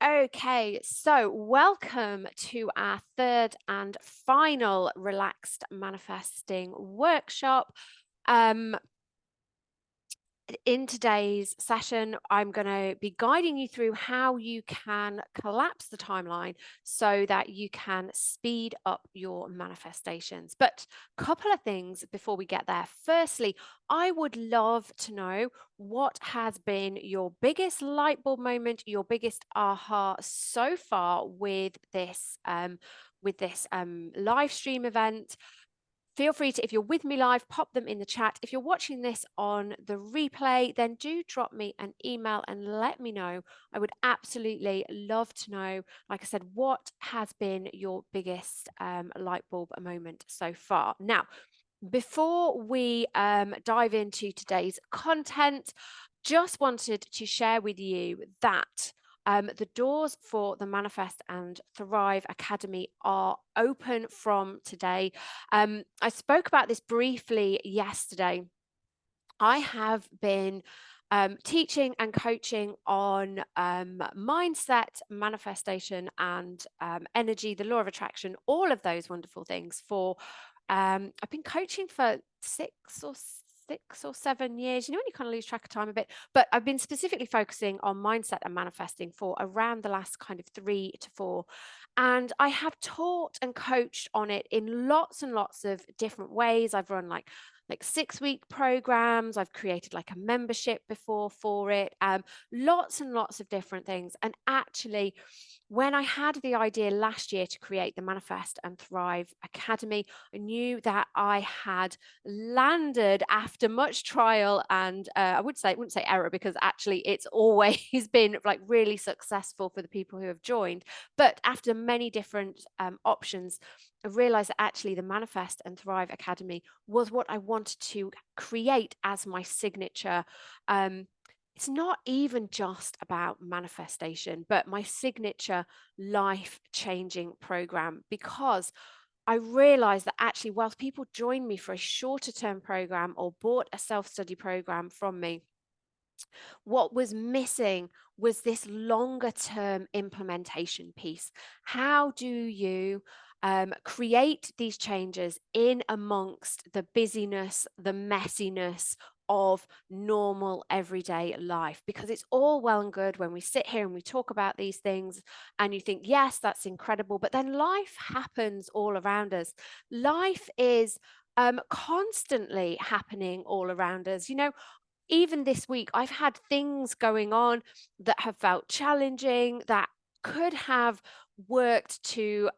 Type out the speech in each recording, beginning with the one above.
Okay, so welcome to our third and final relaxed manifesting workshop. Um, in today's session, I'm going to be guiding you through how you can collapse the timeline so that you can speed up your manifestations. But a couple of things before we get there. Firstly, I would love to know what has been your biggest light bulb moment, your biggest aha so far with this live stream event. Feel free to, if you're with me live, pop them in the chat. If you're watching this on the replay, then do drop me an email and let me know. I would absolutely love to know, like I said, what has been your biggest light bulb moment so far. Now, before we dive into today's content, just wanted to share with you that the doors for the Manifest and Thrive Academy are open from today. I spoke about this briefly yesterday. I have been teaching and coaching on mindset, manifestation, and energy, the law of attraction, all of those wonderful things for I've been coaching for 6 or 7 years. You know, when you kind of lose track of time a bit, but I've been specifically focusing on mindset and manifesting for around the last kind of 3 to 4. And I have taught and coached on it in lots and lots of different ways. I've run like 6-week programs. I've created like a membership before for it. Lots and lots of different things. And actually, when I had the idea last year to create the Manifest and Thrive Academy, I knew that I had landed after much trial and I wouldn't say error, because actually it's always been like really successful for the people who have joined. But after many different options, I realized that actually the Manifest and Thrive Academy was what I wanted to create as my signature. It's not even just about manifestation, but my signature life changing program, because I realized that actually, whilst people joined me for a shorter term program or bought a self study program from me, what was missing was this longer term implementation piece. How do you create these changes in amongst the busyness, the messiness of normal everyday life? Because it's all well and good when we sit here and we talk about these things and you think, yes, that's incredible. But then life happens all around us. Life is constantly happening all around us. You know, even this week, I've had things going on that have felt challenging, that could have worked to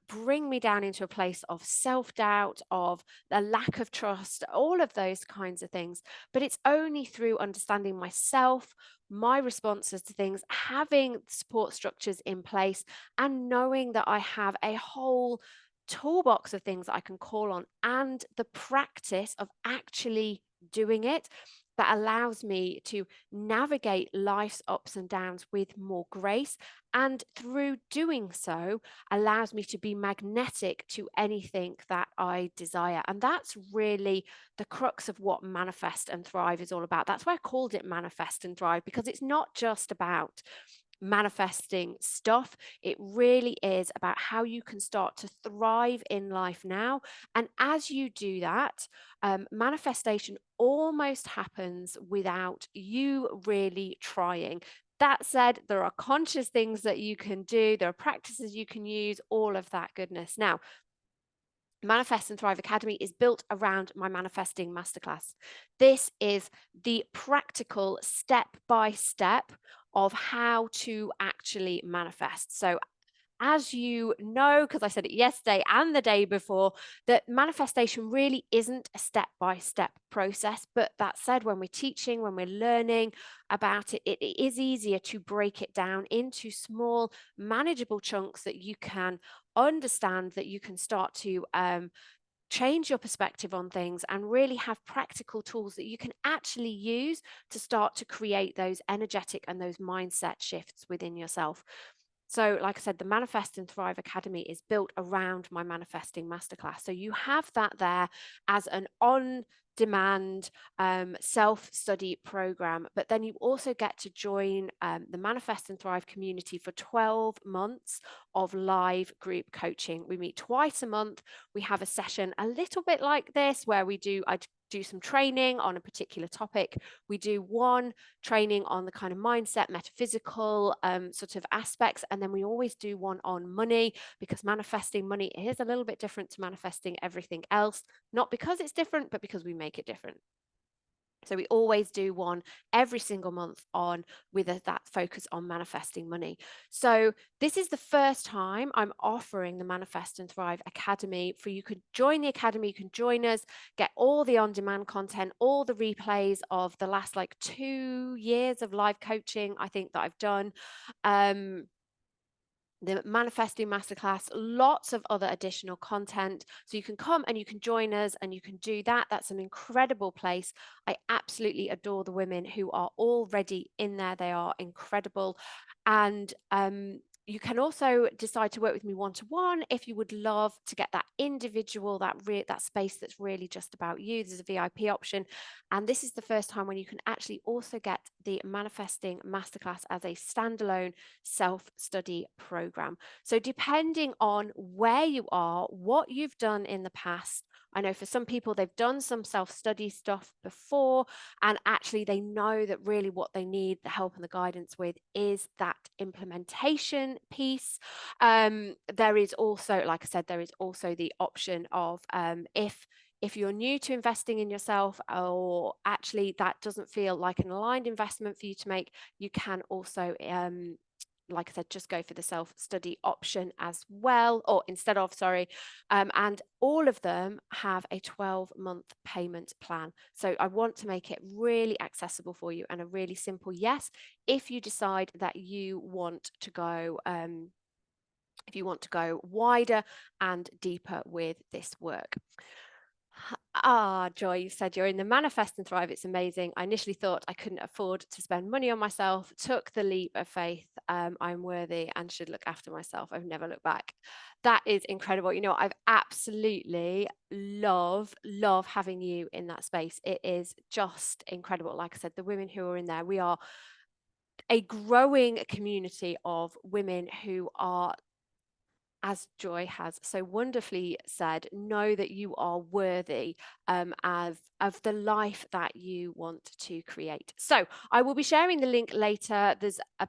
bring me down into a place of self doubt, of the lack of trust, all of those kinds of things. But it's only through understanding myself, my responses to things, having support structures in place, and knowing that I have a whole toolbox of things that I can call on, and the practice of actually doing it, that allows me to navigate life's ups and downs with more grace. And through doing so, allows me to be magnetic to anything that I desire. And that's really the crux of what Manifest and Thrive is all about. That's why I called it Manifest and Thrive, because it's not just about manifesting stuff. It really is about how you can start to thrive in life now. And as you do that, manifestation almost happens without you really trying. That said, there are conscious things that you can do, there are practices you can use, all of that goodness. Now, Manifest and Thrive Academy is built around my manifesting masterclass. This is the practical step by step of how to actually manifest. So, as you know, because I said it yesterday and the day before, that manifestation really isn't a step by step process. But that said, when we're teaching, when we're learning about it, it is easier to break it down into small, manageable chunks that you can understand, that you can start to change your perspective on things and really have practical tools that you can actually use to start to create those energetic and those mindset shifts within yourself. So, like I said, the Manifest and Thrive Academy is built around my manifesting masterclass. So, you have that there as an on demand self-study program, but then you also get to join the Manifest and Thrive community for 12 months of live group coaching. We meet twice a month. We have a session a little bit like this where I do some training on a particular topic. We do one training on the kind of mindset, metaphysical sort of aspects, and then we always do one on money, because manifesting money is a little bit different to manifesting everything else, not because it's different, but because we make it different. So we always do one every single month with that focus on manifesting money. So this is the first time I'm offering the Manifest and Thrive Academy. For you could join the academy, you can join us, get all the on-demand content, all the replays of the last like 2 years of live coaching, I think, that I've done. The Manifesting Masterclass, lots of other additional content. So you can come and you can join us and you can do that. That's an incredible place. I absolutely adore the women who are already in there. They are incredible. And you can also decide to work with me one-to-one if you would love to get that individual, that space that's really just about you. There's a VIP option. And this is the first time when you can actually also get the Manifesting Masterclass as a standalone self-study program. So depending on where you are, what you've done in the past, I know for some people they've done some self-study stuff before, and actually they know that really what they need the help and the guidance with is that implementation piece. There is also, like I said, there is also the option of if you're new to investing in yourself, or actually that doesn't feel like an aligned investment for you to make, you can also like I said, just go for the self-study option as well, or instead of, sorry. And all of them have a 12-month payment plan. So I want to make it really accessible for you and a really simple yes, if you decide that you want to go, if you want to go wider and deeper with this work. Joy, you said you're in the Manifest and Thrive. It's amazing. I initially thought I couldn't afford to spend money on myself, took the leap of faith. I'm worthy and should look after myself. I've never looked back. That is incredible. You know, I've absolutely love having you in that space. It is just incredible. Like I said, the women who are in there, we are a growing community of women who are, as Joy has so wonderfully said, know that you are worthy of the life that you want to create. So I will be sharing the link later. There's a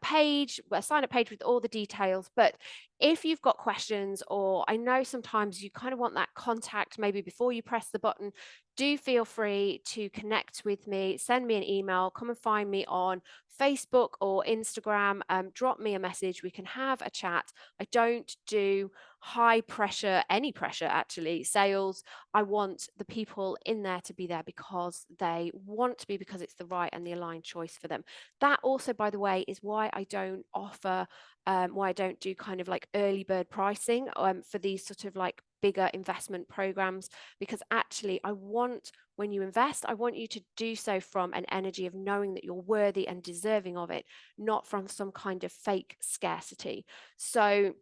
sign-up page with all the details, but if you've got questions, or I know sometimes you kind of want that contact maybe before you press the button, do feel free to connect with me, send me an email, come and find me on Facebook or Instagram, drop me a message, we can have a chat. I don't do high pressure, any pressure actually, sales. I want the people in there to be there because they want to be, because it's the right and the aligned choice for them. That also, by the way, is why I don't offer why I don't do kind of like early bird pricing for these sort of like bigger investment programs, because actually I want, when you invest, I want you to do so from an energy of knowing that you're worthy and deserving of it, not from some kind of fake scarcity. So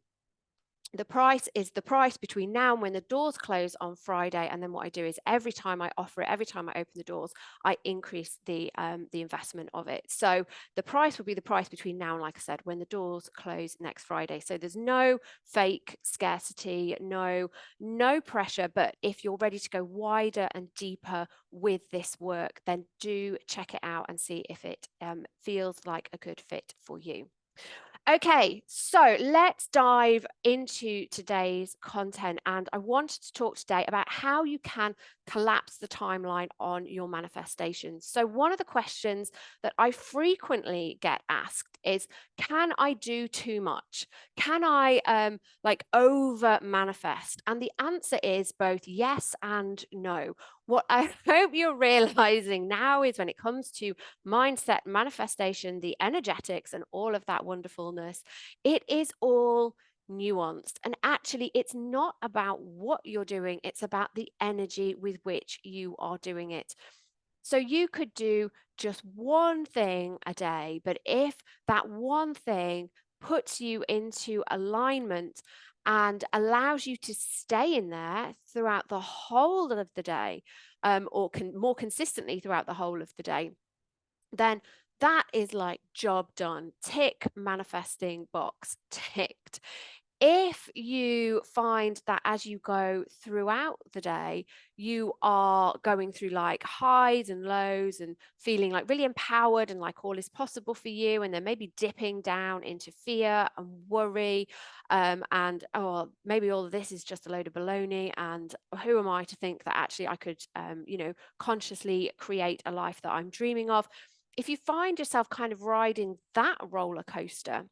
the price is the price between now and when the doors close on Friday. And then what I do is every time I offer it, every time I open the doors, I increase the investment of it. So the price will be the price between now and, like I said, when the doors close next Friday. So there's no fake scarcity, no pressure. But if you're ready to go wider and deeper with this work, then do check it out and see if it feels like a good fit for you. Okay, so let's dive into today's content. And I wanted to talk today about how you can collapse the timeline on your manifestations. So one of the questions that I frequently get asked is, can I do too much? Can I like over manifest? And the answer is both yes and no. What I hope you're realizing now is, when it comes to mindset, manifestation, the energetics, and all of that wonderfulness, it is all nuanced. And actually, it's not about what you're doing, it's about the energy with which you are doing it. So you could do just one thing a day, but if that one thing puts you into alignment and allows you to stay in there throughout the whole of the day, or more consistently throughout the whole of the day, then that is like job done. Tick, manifesting box ticked. If you find that as you go throughout the day, you are going through like highs and lows and feeling like really empowered and like all is possible for you, and then maybe dipping down into fear and worry, and oh, maybe all of this is just a load of baloney, and who am I to think that actually I could, consciously create a life that I'm dreaming of. If you find yourself kind of riding that roller coaster,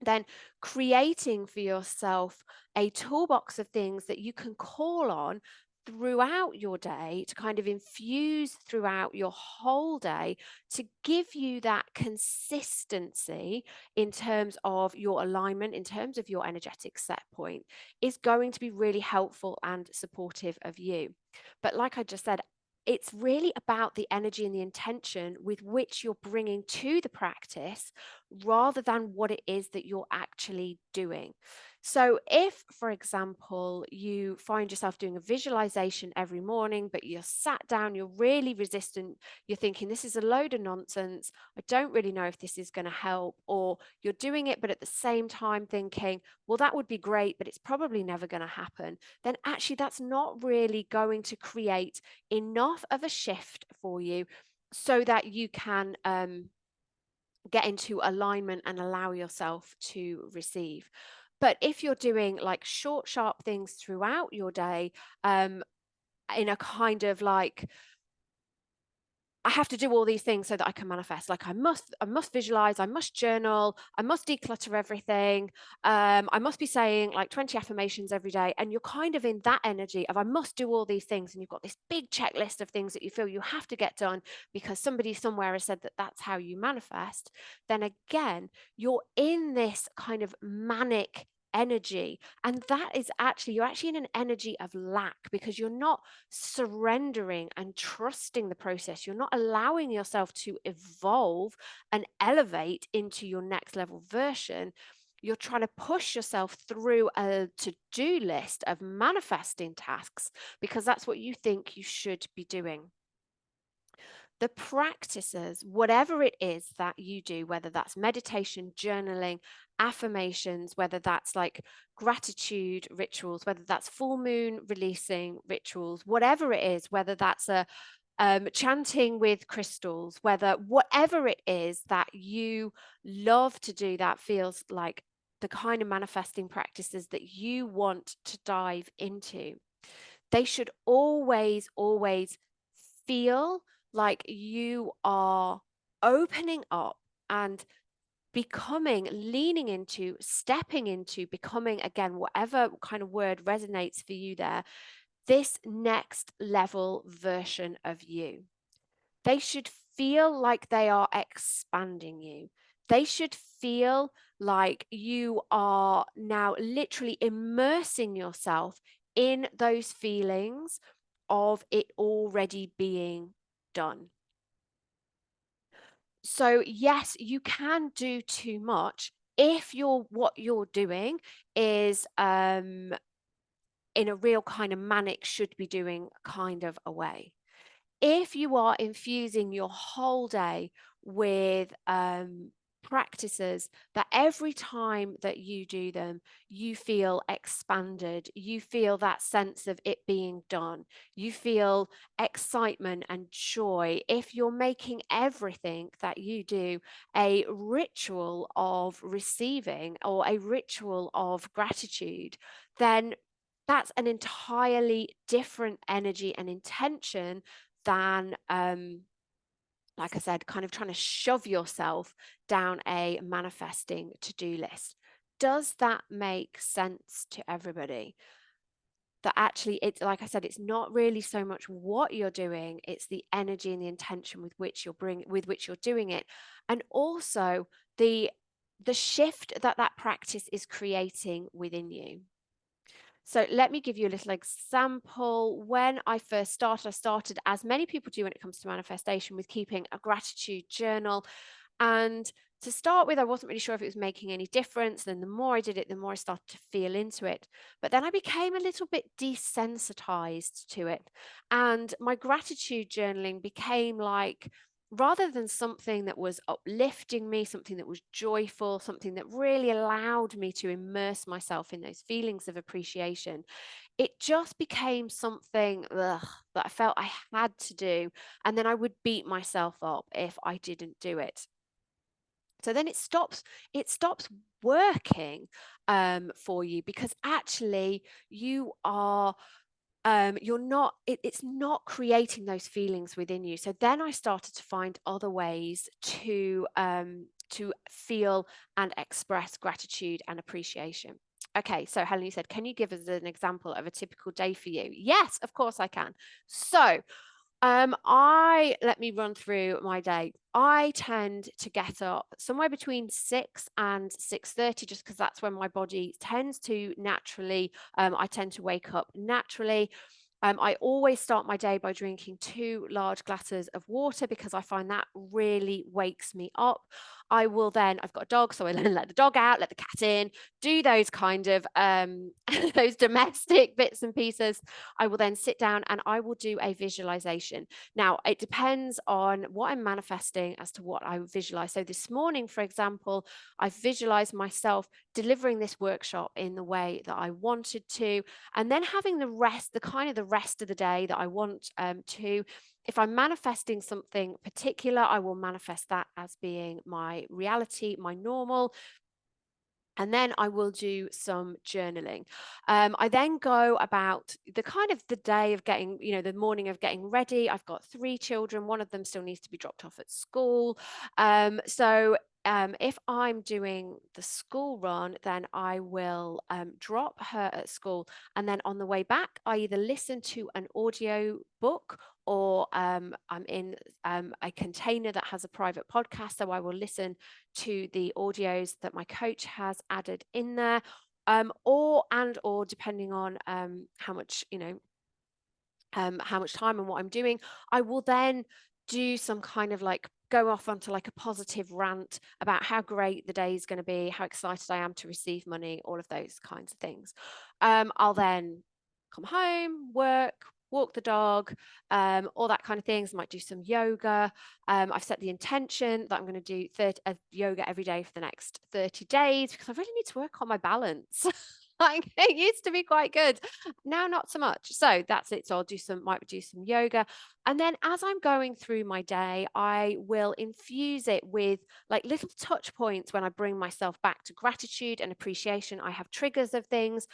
then creating for yourself a toolbox of things that you can call on throughout your day to kind of infuse throughout your whole day to give you that consistency in terms of your alignment, in terms of your energetic set point, is going to be really helpful and supportive of you. But like I just said, it's really about the energy and the intention with which you're bringing to the practice rather than what it is that you're actually doing. So if, for example, you find yourself doing a visualization every morning, but you're sat down, you're really resistant, you're thinking, this is a load of nonsense, I don't really know if this is going to help, or you're doing it, but at the same time thinking, well, that would be great, but it's probably never going to happen, then actually that's not really going to create enough of a shift for you so that you can get into alignment and allow yourself to receive. But if you're doing like short, sharp things throughout your day, in a kind of like, I have to do all these things so that I can manifest. Like I must visualize, I must journal, I must declutter everything. I must be saying like 20 affirmations every day. And you're kind of in that energy of I must do all these things. And you've got this big checklist of things that you feel you have to get done because somebody somewhere has said that that's how you manifest. Then again, you're in this kind of manic energy, and that is actually, you're actually in an energy of lack because you're not surrendering and trusting the process. You're not allowing yourself to evolve and elevate into your next level version. You're trying to push yourself through a to-do list of manifesting tasks because that's what you think you should be doing. The practices, whatever it is that you do, whether that's meditation, journaling, affirmations, whether that's like gratitude rituals, whether that's full moon releasing rituals, whatever it is, whether that's a chanting with crystals, whatever it is that you love to do, that feels like the kind of manifesting practices that you want to dive into, they should always, always feel like you are opening up and becoming, leaning into, stepping into, becoming, again, whatever kind of word resonates for you there, this next level version of you. They should feel like they are expanding you. They should feel like you are now literally immersing yourself in those feelings of it already being done. So yes, you can do too much if what you're doing is in a real kind of manic should be doing kind of a way. If you are infusing your whole day with practices that every time that you do them, you feel expanded, you feel that sense of it being done, you feel excitement and joy, if you're making everything that you do a ritual of receiving or a ritual of gratitude, then that's an entirely different energy and intention than like I said, kind of trying to shove yourself down a manifesting to-do list. Does that make sense to everybody? That actually, it's like I said, it's not really so much what you're doing, it's the energy and the intention with which you're doing it, and also the shift that practice is creating within you. So let me give you a little example. When I first started, I started, as many people do when it comes to manifestation, with keeping a gratitude journal. And to start with, I wasn't really sure if it was making any difference. Then the more I did it, the more I started to feel into it. But then I became a little bit desensitized to it. And my gratitude journaling became like, rather than something that was uplifting me, something that was joyful, something that really allowed me to immerse myself in those feelings of appreciation, it just became something that I felt I had to do. And then I would beat myself up if I didn't do it. So then it stops working for you, because actually you're not, it's not creating those feelings within you. So then I started to find other ways to feel and express gratitude and appreciation. Okay, so Helen, you said, can you give us an example of a typical day for you? Yes, of course I can. So let me run through my day. I tend to get up somewhere between 6 and 6:30, just because that's when my body tends to naturally, I tend to wake up naturally. I always start my day by drinking 2 large glasses of water, because I find that really wakes me up. I've got a dog, so I let the dog out, let the cat in, do those kind of those domestic bits and pieces. I will then sit down and I will do a visualization. Now, it depends on what I'm manifesting as to what I visualize. So this morning, for example, I visualized myself delivering this workshop in the way that I wanted to, and then having the rest of the day that I want to. If I'm manifesting something particular, I will manifest that as being my reality, my normal. And then I will do some journaling. I then go about the day of getting, the morning of getting ready. I've got 3 children. One of them still needs to be dropped off at school. If I'm doing the school run, then I will drop her at school. And then on the way back, I either listen to an audio book, or I'm in a container that has a private podcast. So I will listen to the audios that my coach has added in there, or depending on how much time and what I'm doing, I will then do some kind of like go off onto like a positive rant about how great the day is going to be, how excited I am to receive money, all of those kinds of things. I'll then come home, work, walk the dog, all that kind of things. Might do some yoga. I've set the intention that I'm going to do yoga every day for the next 30 days, because I really need to work on my balance. Like, it used to be quite good, now not so much. So that's it. So might do some yoga. And then as I'm going through my day, I will infuse it with like little touch points when I bring myself back to gratitude and appreciation. I have triggers of things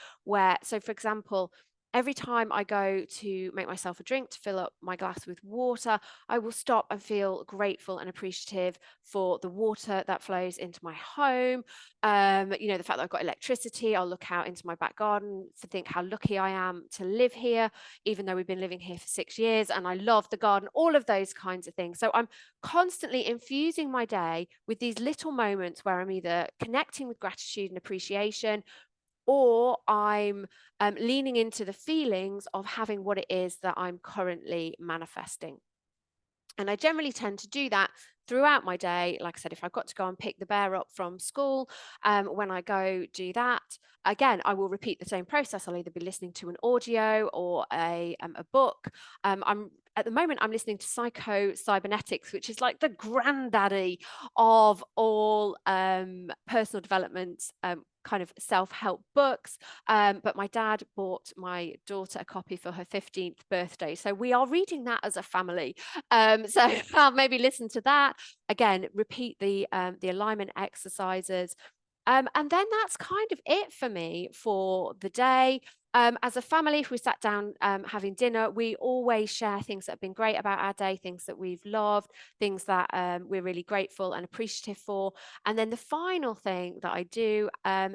so for example, every time I go to make myself a drink, to fill up my glass with water, I will stop and feel grateful and appreciative for the water that flows into my home. The fact that I've got electricity. I'll look out into my back garden to think how lucky I am to live here, even though we've been living here for 6 years and I love the garden, all of those kinds of things. So I'm constantly infusing my day with these little moments where I'm either connecting with gratitude and appreciation, or I'm leaning into the feelings of having what it is that I'm currently manifesting. And I generally tend to do that throughout my day. Like I said, if I've got to go and pick the bear up from school, when I go do that, again, I will repeat the same process. I'll either be listening to an audio or a book. At the moment, I'm listening to Psycho Cybernetics, which is like the granddaddy of all personal development kind of self-help books. But my dad bought my daughter a copy for her 15th birthday. So we are reading that as a family. So I'll maybe listen to that. Again, repeat the alignment exercises. And then that's kind of it for me for the day. As a family, if we sat down having dinner, we always share things that have been great about our day, things that we've loved, things that we're really grateful and appreciative for. And then the final thing that I do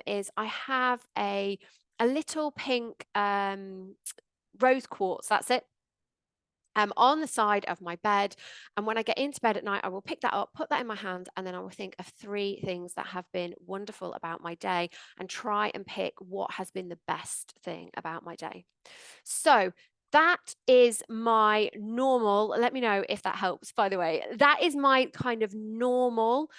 is I have a little pink rose quartz, that's it, on the side of my bed. And when I get into bed at night, I will pick that up, put that in my hand, and then I will think of 3 things that have been wonderful about my day and try and pick what has been the best thing about my day. So that is my normal. Let me know if that helps, by the way. That is my kind of normal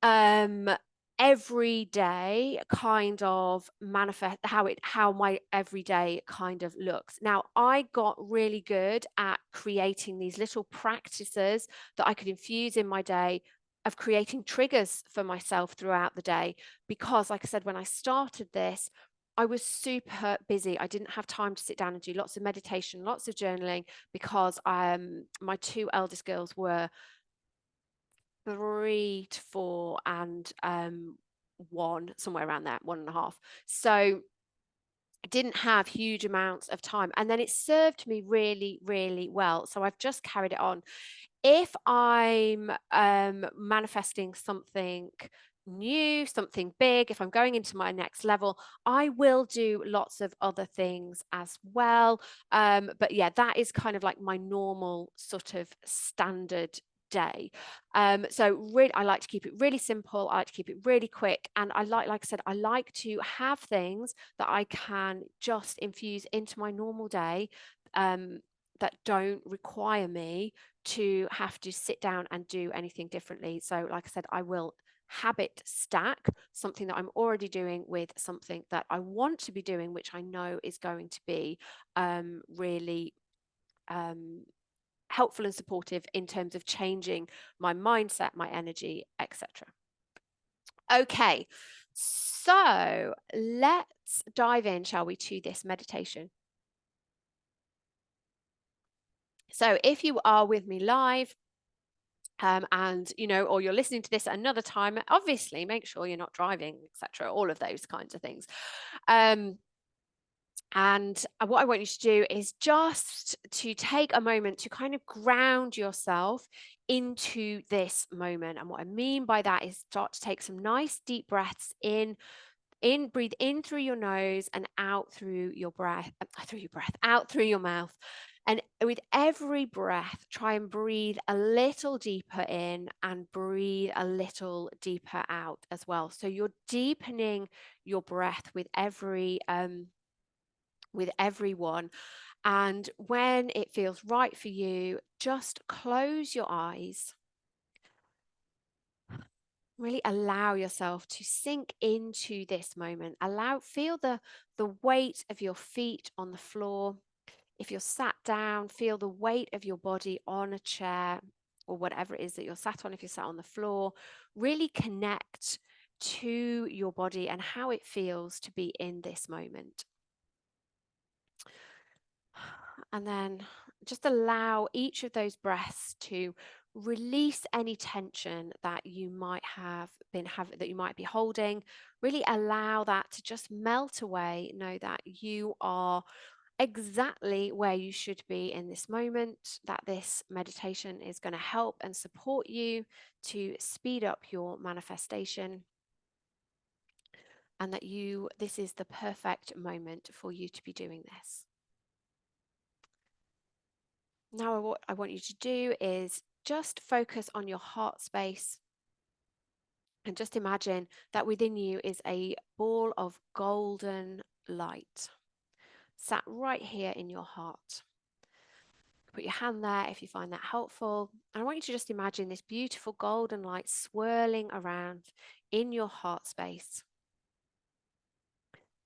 every day kind of manifest how my everyday kind of looks. Now, I got really good at creating these little practices that I could infuse in my day, of creating triggers for myself throughout the day, because like I said, when I started this, I was super busy. I didn't have time to sit down and do lots of meditation, lots of journaling, because my two eldest girls were 3 to 4 and 1, somewhere around there, 1.5. So I didn't have huge amounts of time, and then it served me really, really well. So I've just carried it on. If I'm manifesting something new, something big, if I'm going into my next level, I will do lots of other things as well. But yeah, that is kind of like my normal sort of standard day. So really, I like to keep it really simple. I like to keep it really quick, and like I said, I like to have things that I can just infuse into my normal day, that don't require me to have to sit down and do anything differently. So like I said, I will habit stack something that I'm already doing with something that I want to be doing, which I know is going to be really helpful and supportive in terms of changing my mindset, my energy, etc. Okay, so let's dive in, shall we, to this meditation. So if you are with me live, and or you're listening to this at another time, obviously make sure you're not driving, etc., all of those kinds of things. And what I want you to do is just to take a moment to kind of ground yourself into this moment. And what I mean by that is start to take some nice deep breaths in, breathe in through your nose and out through your breath, out through your mouth. And with every breath, try and breathe a little deeper in and breathe a little deeper out as well. So you're deepening your breath with every one. And when it feels right for you, just close your eyes. Really allow yourself to sink into this moment. Feel the weight of your feet on the floor. If you're sat down, feel the weight of your body on a chair or whatever it is that you're sat on. If you're sat on the floor, really connect to your body and how it feels to be in this moment. And then just allow each of those breaths to release any tension that you might that you might be holding. Really allow that to just melt away. Know that you are exactly where you should be in this moment, that this meditation is going to help and support you to speed up your manifestation, and that this is the perfect moment for you to be doing this. Now, what I want you to do is just focus on your heart space and just imagine that within you is a ball of golden light sat right here in your heart. Put your hand there if you find that helpful. And I want you to just imagine this beautiful golden light swirling around in your heart space.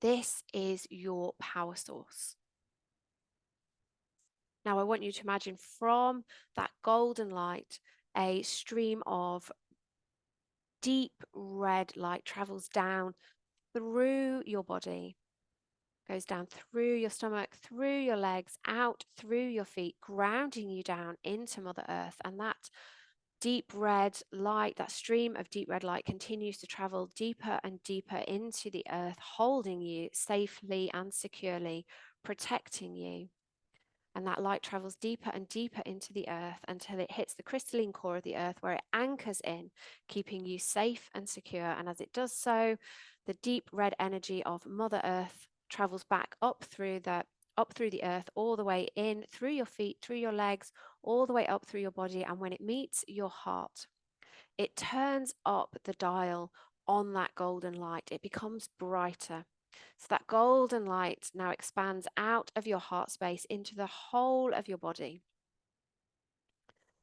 This is your power source. Now, I want you to imagine from that golden light, a stream of deep red light travels down through your body, goes down through your stomach, through your legs, out through your feet, grounding you down into Mother Earth. And that deep red light, that stream of deep red light, continues to travel deeper and deeper into the earth, holding you safely and securely, protecting you. And that light travels deeper and deeper into the earth until it hits the crystalline core of the earth, where it anchors in, keeping you safe and secure. And as it does so, the deep red energy of Mother Earth travels back up through the earth, all the way in through your feet, through your legs, all the way up through your body. And when it meets your heart, it turns up the dial on that golden light. It becomes brighter. So that golden light now expands out of your heart space into the whole of your body.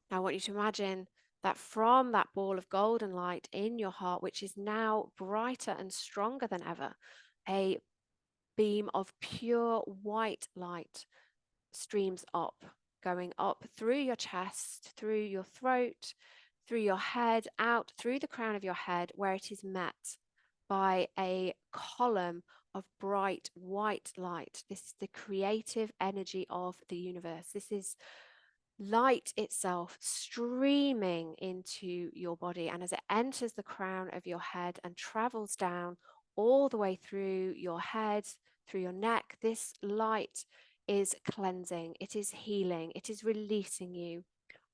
Now I want you to imagine that from that ball of golden light in your heart, which is now brighter and stronger than ever, a beam of pure white light streams up, going up through your chest, through your throat, through your head, out through the crown of your head, where it is met by a column of bright white light. This is the creative energy of the universe. This is light itself streaming into your body. And as it enters the crown of your head and travels down all the way through your head, through your neck, this light is cleansing, it is healing, it is releasing you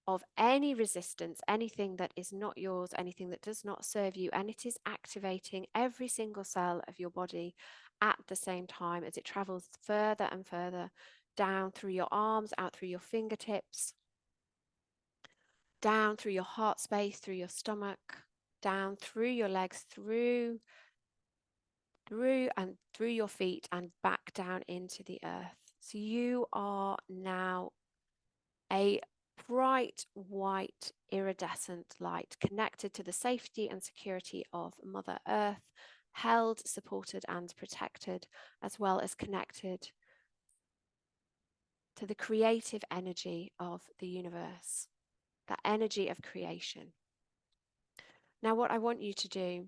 of any resistance, anything that is not yours, anything that does not serve you, and it is activating every single cell of your body at the same time as it travels further and further down through your arms, out through your fingertips, down through your heart space, through your stomach, down through your legs, through your feet, and back down into the earth. So you are now a bright white iridescent light connected to the safety and security of Mother Earth, held, supported, and protected, as well as connected to the creative energy of the universe, that energy of creation. Now, what I want you to do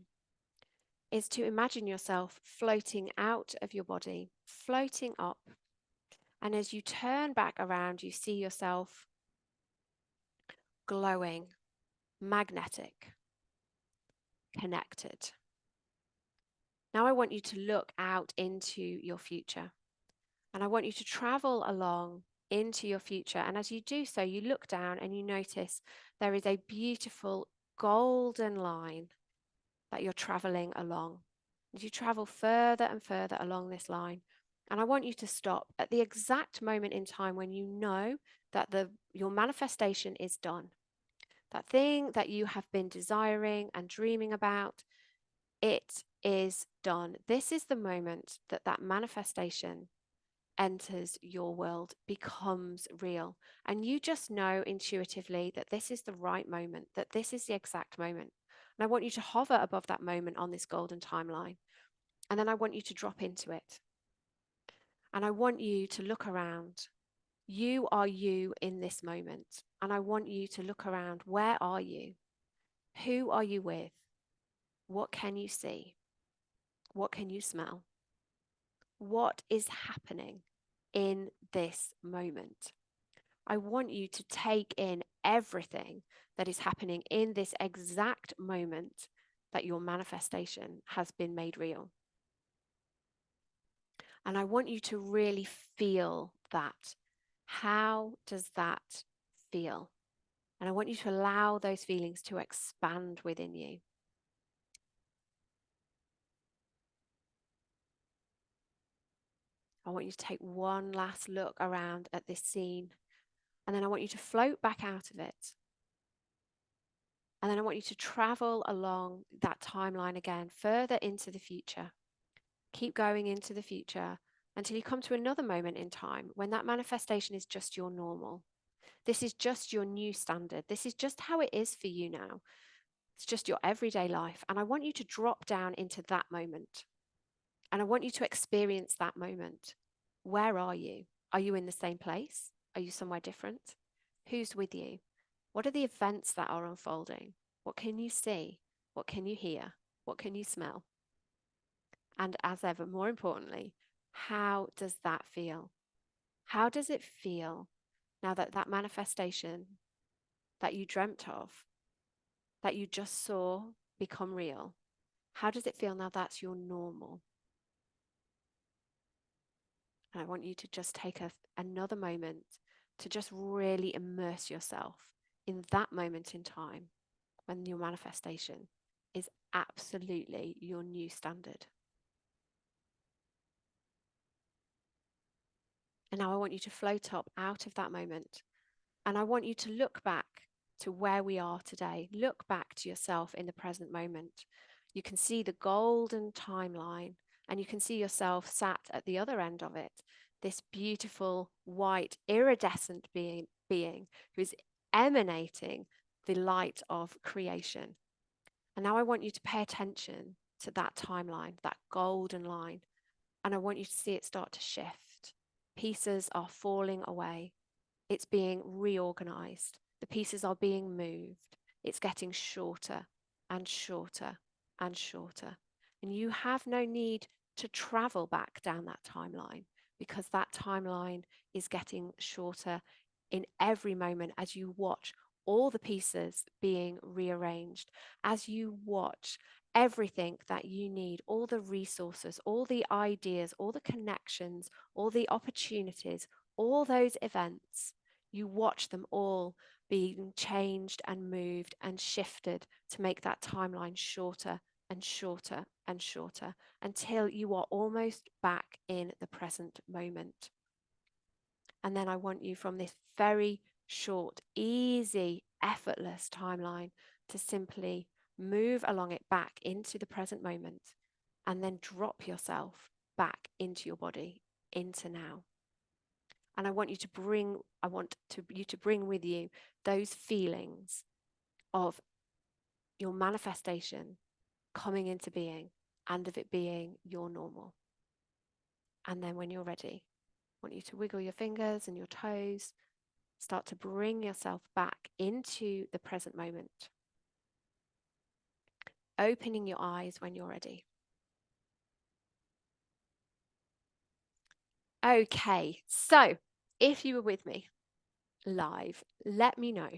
is to imagine yourself floating out of your body, floating up. And as you turn back around, you see yourself glowing, magnetic, connected. Now I want you to look out into your future, and I want you to travel along into your future. And as you do so, you look down and you notice there is a beautiful golden line that you're traveling along. As you travel further and further along this line, and I want you to stop at the exact moment in time when you know that your manifestation is done. That thing that you have been desiring and dreaming about, it is done. This is the moment that that manifestation enters your world, becomes real. And you just know intuitively that this is the right moment, that this is the exact moment. And I want you to hover above that moment on this golden timeline. And then I want you to drop into it. And I want you to look around. You are you in this moment. And I want you to look around. Where are you? Who are you with? What can you see? What can you smell? What is happening in this moment? I want you to take in everything that is happening in this exact moment that your manifestation has been made real. And I want you to really feel that. How does that feel? And I want you to allow those feelings to expand within you. I want you to take one last look around at this scene. And then I want you to float back out of it. And then I want you to travel along that timeline again, further into the future. Keep going into the future until you come to another moment in time when that manifestation is just your normal. This is just your new standard. This is just how it is for you now. It's just your everyday life. And I want you to drop down into that moment. And I want you to experience that moment. Where are you? Are you in the same place? Are you somewhere different? Who's with you? What are the events that are unfolding? What can you see? What can you hear? What can you smell? And as ever, more importantly, how does that feel? How does it feel now that that manifestation that you dreamt of, that you just saw become real? How does it feel now that's your normal? And I want you to just take another moment to just really immerse yourself in that moment in time when your manifestation is absolutely your new standard. And now I want you to float up out of that moment. And I want you to look back to where we are today. Look back to yourself in the present moment. You can see the golden timeline, and you can see yourself sat at the other end of it, this beautiful white iridescent being who is emanating the light of creation. And now I want you to pay attention to that timeline, that golden line. And I want you to see it start to shift. Pieces are falling away. It's being reorganized. The pieces are being moved. It's getting shorter and shorter and shorter. And you have no need to travel back down that timeline, because that timeline is getting shorter in every moment as you watch all the pieces being rearranged, as you watch everything that you need, all the resources, all the ideas, all the connections, all the opportunities, all those events. You watch them all being changed and moved and shifted to make that timeline shorter and shorter and shorter until you are almost back in the present moment. And then I want you, from this very short, easy, effortless timeline, to simply move along it back into the present moment, and then drop yourself back into your body, into now. And I want you to bring with you those feelings of your manifestation coming into being, and of it being your normal. And then when you're ready, I want you to wiggle your fingers and your toes, start to bring yourself back into the present moment, opening your eyes when you're ready. Okay, so if you were with me live, let me know.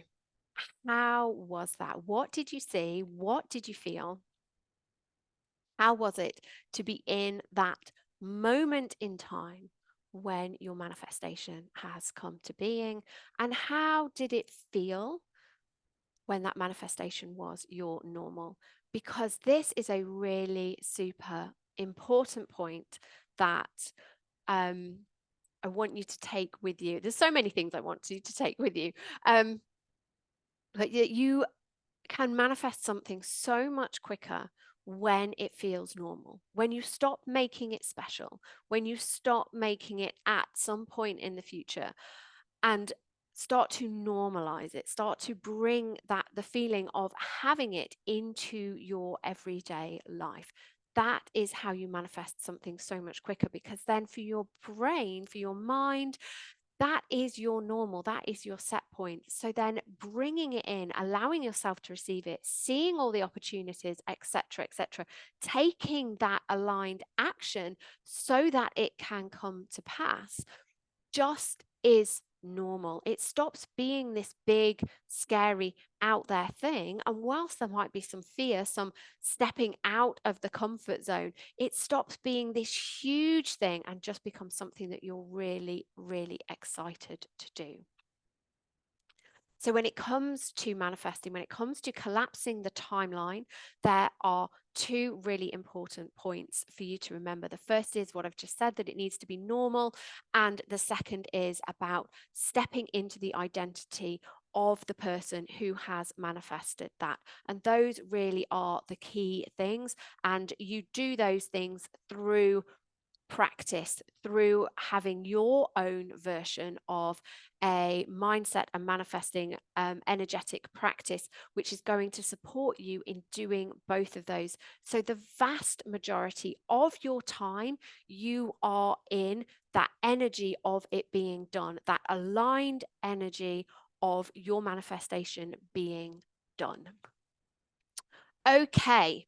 How was that? What did you see? What did you feel? How was it to be in that moment in time when your manifestation has come to being? And how did it feel when that manifestation was your normal? Because this is a really super important point that I want you to take with you. There's so many things I want you to take with you. But you can manifest something so much quicker when it feels normal, when you stop making it special, when you stop making it at some point in the future, and start to normalize it, start to bring the feeling of having it into your everyday life. That is how you manifest something so much quicker, because then for your brain, for your mind, that is your normal, that is your set point. So then bringing it in, allowing yourself to receive it, seeing all the opportunities, etc., taking that aligned action so that it can come to pass, just is normal. It stops being this big, scary, out there thing. And whilst there might be some fear, some stepping out of the comfort zone, it stops being this huge thing and just becomes something that you're really, really excited to do. So when it comes to manifesting, when it comes to collapsing the timeline, there are two really important points for you to remember. The first is what I've just said, that it needs to be normal. And the second is about stepping into the identity of the person who has manifested that. And those really are the key things. And you do those things through practice, through having your own version of a mindset and manifesting energetic practice, which is going to support you in doing both of those. So the vast majority of your time, you are in that energy of it being done, that aligned energy of your manifestation being done. Okay.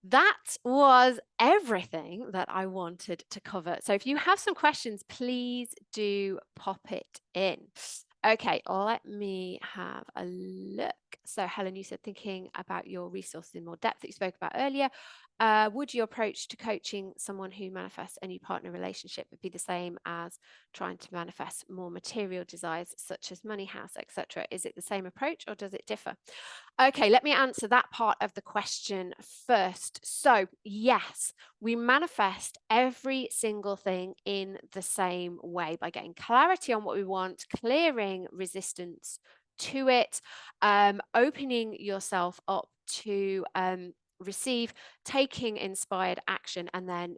That was everything that I wanted to cover. So if you have some questions, please do pop it in. Okay, let me have a look. So Helen, you said thinking about your resources in more depth that you spoke about earlier. Would your approach to coaching someone who manifests a new partner relationship be the same as trying to manifest more material desires such as money, house, etc.? Is it the same approach or does it differ? Okay, let me answer that part of the question first. So yes, we manifest every single thing in the same way by getting clarity on what we want, clearing resistance to it, opening yourself up to receive, taking inspired action, and then,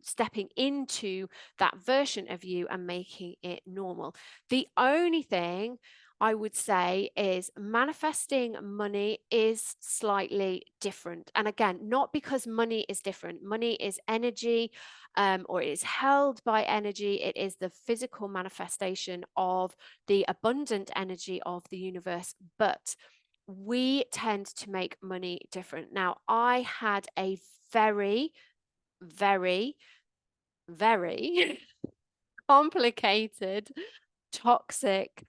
stepping into that version of you and making it normal. The only thing I would say is manifesting money is slightly different. And again, not because money is different. Money is energy, or it is held by energy. It is the physical manifestation of the abundant energy of the universe. But we tend to make money different. Now, I had a very, very, very complicated, toxic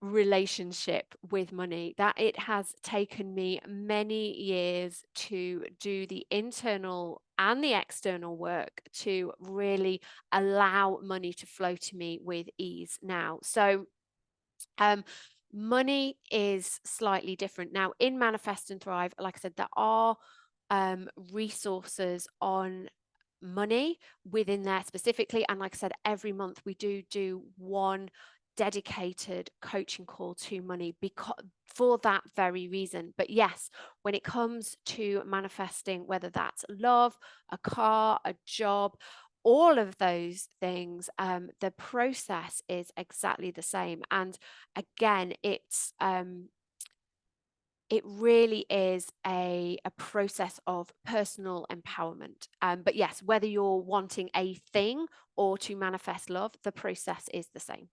relationship with money, that it has taken me many years to do the internal and the external work to really allow money to flow to me with ease now. So money is slightly different now in Manifest and Thrive. Like I said, there are resources on money within there specifically, and like I said, every month we do one dedicated coaching call to money, because for that very reason. But yes, when it comes to manifesting, whether that's love, a car, a job, all of those things, the process is exactly the same. And again, it really is a process of personal empowerment. But yes, whether you're wanting a thing or to manifest love, the process is the same.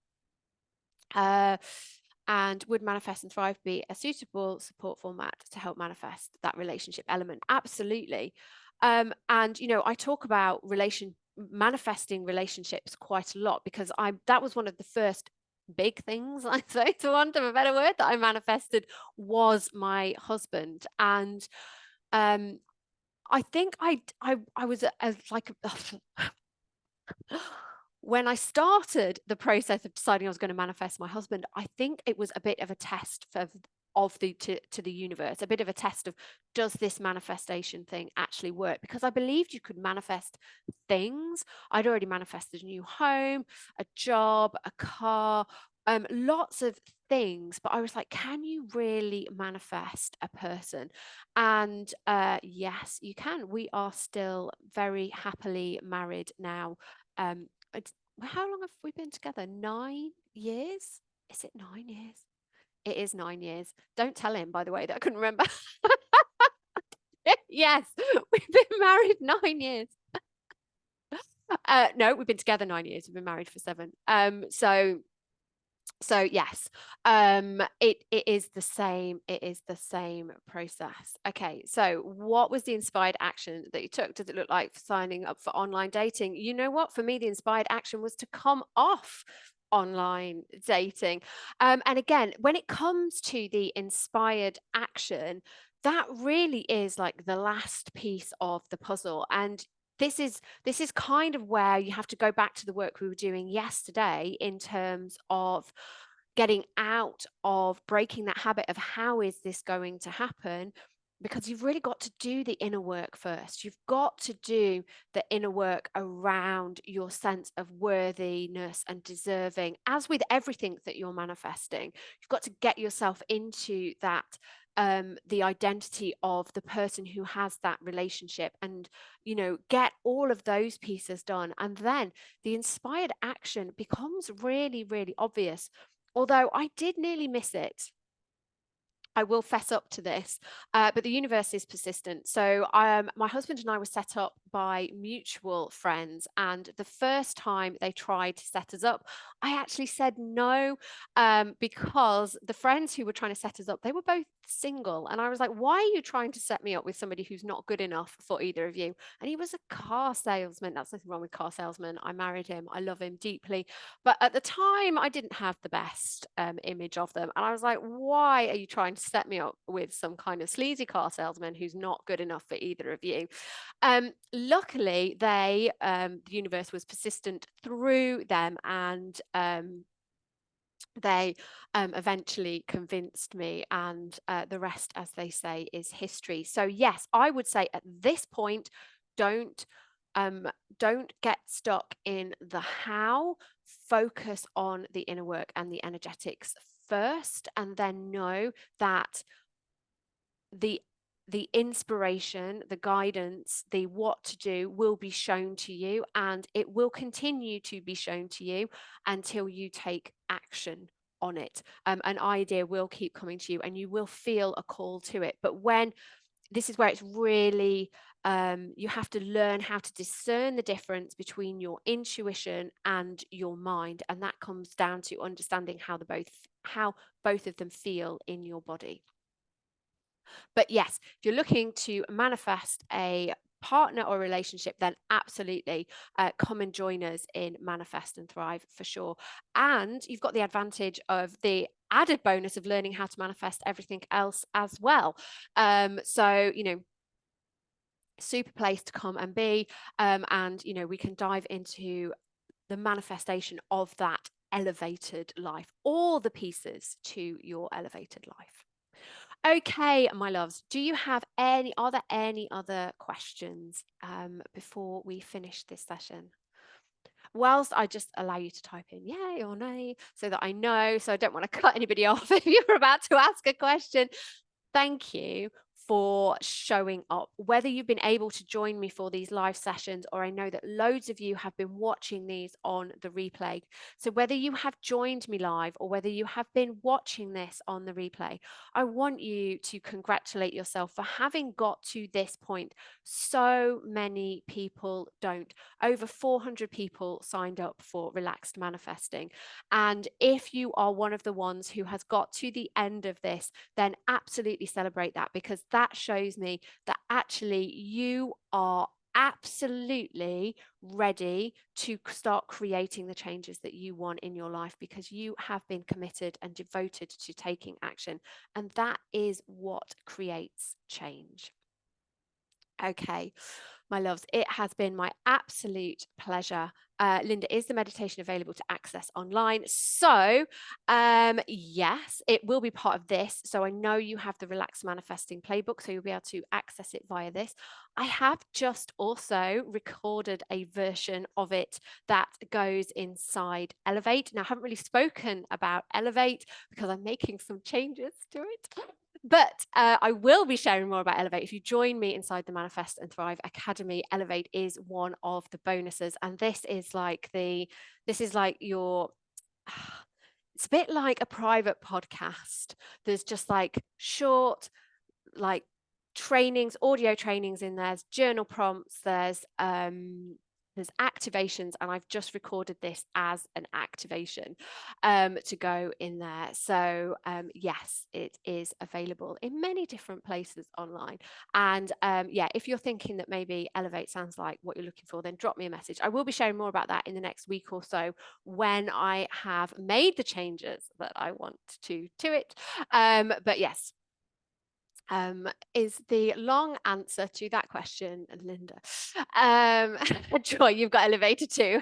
And would Manifest and Thrive be a suitable support format to help manifest that relationship element? Absolutely. And I talk about manifesting relationships quite a lot, because that was one of the first big things, I say, to want of a better word, that I manifested was my husband. And I think I was like when I started the process of deciding I was going to manifest my husband, I think it was a bit of a test to the universe, a bit of a test of, does this manifestation thing actually work? Because I believed you could manifest things. I'd already manifested a new home, a job, a car, lots of things, but I was like, can you really manifest a person? And yes, you can. We are still very happily married now. It's, how long have we been together? 9 years? Is it 9 years? It is 9 years. Don't tell him, by the way, that I couldn't remember. Yes, we've been married 9 years. No, we've been together 9 years. We've been married for 7. So yes, it is the same process. Okay, so what was the inspired action that you took? Does it look like signing up for online dating? You know what, for me the inspired action was to come off online dating. And again, when it comes to the inspired action, that really is like the last piece of the puzzle. And this is kind of where you have to go back to the work we were doing yesterday in terms of getting out of breaking that habit of, how is this going to happen? Because you've really got to do the inner work first. You've got to do the inner work around your sense of worthiness and deserving. As with everything that you're manifesting, you've got to get yourself into that, the identity of the person who has that relationship, and get all of those pieces done. And then the inspired action becomes really, really obvious. Although I did nearly miss it, I will fess up to this, but the universe is persistent. So my husband and I were set up by mutual friends, and the first time they tried to set us up, I actually said no, because the friends who were trying to set us up, they were both single, and I was like, why are you trying to set me up with somebody who's not good enough for either of you? And he was a car salesman. That's nothing wrong with car salesman. I married him. I love him deeply. But at the time, I didn't have the best image of them. And I was like, why are you trying to set me up with some kind of sleazy car salesman who's not good enough for either of you? Luckily, the universe was persistent through them, and they eventually convinced me, and the rest, as they say, is history. So yes, I would say at this point, don't get stuck in the how. Focus on the inner work and the energetics first, and then know that the inspiration, the guidance, the what to do will be shown to you, and it will continue to be shown to you until you take action on it. An idea will keep coming to you and you will feel a call to it. But when this is where it's really, you have to learn how to discern the difference between your intuition and your mind. And that comes down to understanding how both of them feel in your body. But yes, if you're looking to manifest a partner or relationship, then absolutely come and join us in Manifest and Thrive for sure. And you've got the advantage of the added bonus of learning how to manifest everything else as well. So, super place to come and be. And, we can dive into the manifestation of that elevated life, all the pieces to your elevated life. Okay, my loves, are there any other questions before we finish this session? Whilst I just allow you to type in yay or nay so that I know, so I don't want to cut anybody off if you're about to ask a question. Thank you for showing up, whether you've been able to join me for these live sessions, or I know that loads of you have been watching these on the replay. So whether you have joined me live or whether you have been watching this on the replay, I want you to congratulate yourself for having got to this point. So many people don't. Over 400 people signed up for Relaxed Manifesting. And if you are one of the ones who has got to the end of this, then absolutely celebrate that, because that shows me that actually you are absolutely ready to start creating the changes that you want in your life, because you have been committed and devoted to taking action. And that is what creates change. Okay, my loves, it has been my absolute pleasure. Linda, is the meditation available to access online? So yes, it will be part of this. So I know you have the Relaxed Manifesting Playbook, so you'll be able to access it via this. I have just also recorded a version of it that goes inside Elevate. Now, I haven't really spoken about Elevate because I'm making some changes to it. But I will be sharing more about Elevate. If you join me inside the Manifest and Thrive Academy, Elevate is one of the bonuses. And this is like your, it's a bit like a private podcast. There's just like short, like trainings, audio trainings in there. There's journal prompts, there's activations, and I've just recorded this as an activation to go in there. So yes, it is available in many different places online. And yeah, if you're thinking that maybe Elevate sounds like what you're looking for, then drop me a message. I will be sharing more about that in the next week or so when I have made the changes that I want to it. But yes, is the long answer to that question, Linda. Joy, you've got elevator too.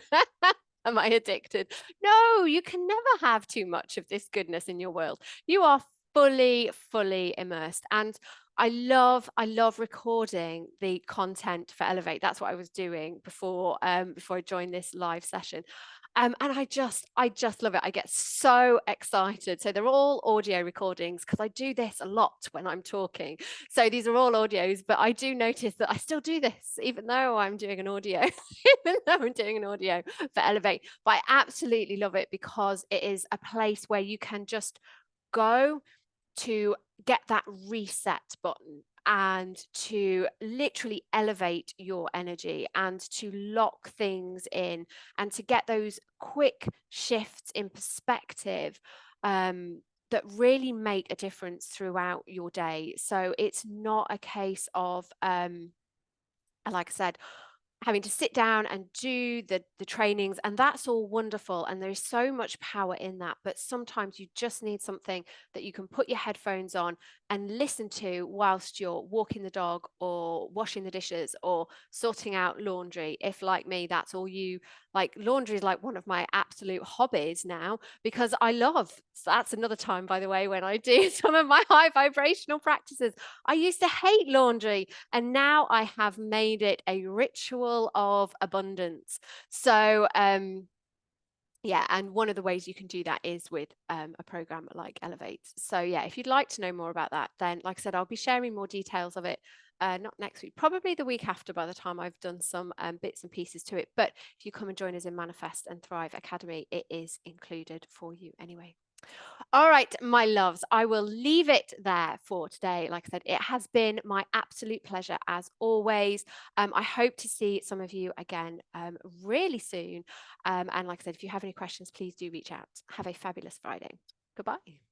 Am I addicted? No, you can never have too much of this goodness in your world. You are fully immersed. And I love recording the content for Elevate. That's what I was doing before I joined this live session. And I just love it. I get so excited. So they're all audio recordings, because I do this a lot when I'm talking. So these are all audios, but I do notice that I still do this, even though I'm doing an audio, for Elevate. But I absolutely love it, because it is a place where you can just go to get that reset button and to literally elevate your energy and to lock things in and to get those quick shifts in perspective that really make a difference throughout your day. So it's not a case of, like I said, having to sit down and do the trainings, and that's all wonderful, and there's so much power in that, but sometimes you just need something that you can put your headphones on and listen to whilst you're walking the dog or washing the dishes or sorting out laundry. If, like me, that's all you like. Laundry is like one of my absolute hobbies now, because that's another time, by the way, when I do some of my high vibrational practices. I used to hate laundry, and now I have made it a ritual of abundance. So yeah, and one of the ways you can do that is with a program like Elevate. So yeah, if you'd like to know more about that, then like I said, I'll be sharing more details of it, not next week, probably the week after, by the time I've done some bits and pieces to it. But if you come and join us in Manifest and Thrive Academy, it is included for you anyway. All right, my loves, I will leave it there for today. Like I said, it has been my absolute pleasure as always. I hope to see some of you again really soon. And like I said, if you have any questions, please do reach out. Have a fabulous Friday. Goodbye.